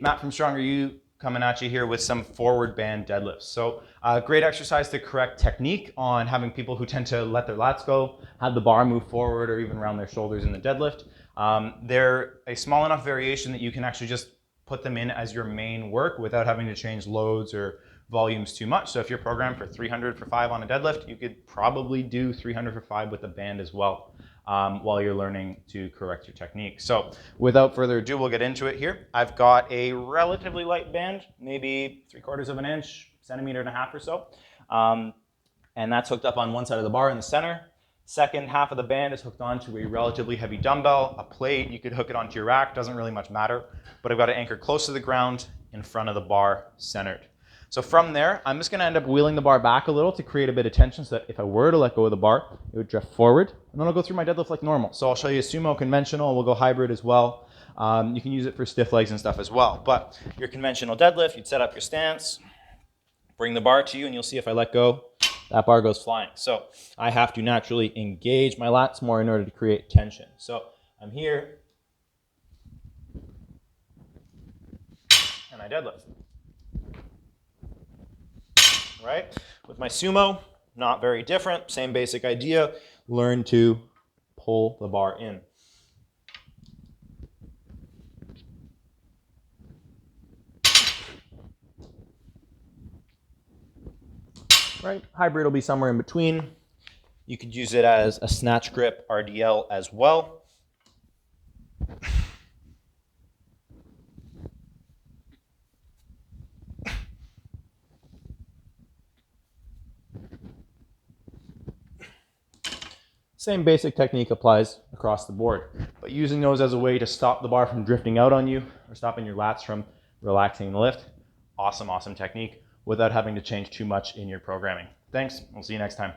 Matt from Stronger You coming at you here with some forward band deadlifts. So great exercise to correct technique on having people who tend to let their lats go, have the bar move forward or even around their shoulders in the deadlift. They're a small enough variation that you can actually just put them in as your main work without having to change loads or volumes too much. So if you're programmed for 300 for 5 on a deadlift, you could probably do 300 for 5 with the band as well while you're learning to correct your technique. So without further ado, we'll get into it here. I've got a relatively light band, maybe 3/4 of an inch, 1.5 centimeters or so. And that's hooked up on one side of the bar in the center. Second half of the band is hooked onto a relatively heavy dumbbell, a plate. You could hook it onto your rack, doesn't really much matter. But I've got it anchored close to the ground in front of the bar, centered. So from there, I'm just going to end up wheeling the bar back a little to create a bit of tension so that if I were to let go of the bar, it would drift forward. And then I'll go through my deadlift like normal. So I'll show you a sumo conventional. We'll go hybrid as well. You can use it for stiff legs and stuff as well. But your conventional deadlift, you'd set up your stance, bring the bar to you, and you'll see if I let go, that bar goes flying. So I have to naturally engage my lats more in order to create tension. So I'm here, and I deadlift. Right? With my sumo, not very different, same basic idea. Learn to pull the bar in. Right? Hybrid will be somewhere in between. You could use it as a snatch grip RDL as well. Same basic technique applies across the board, but using those as a way to stop the bar from drifting out on you or stopping your lats from relaxing the lift, awesome technique without having to change too much in your programming. Thanks, we'll see you next time.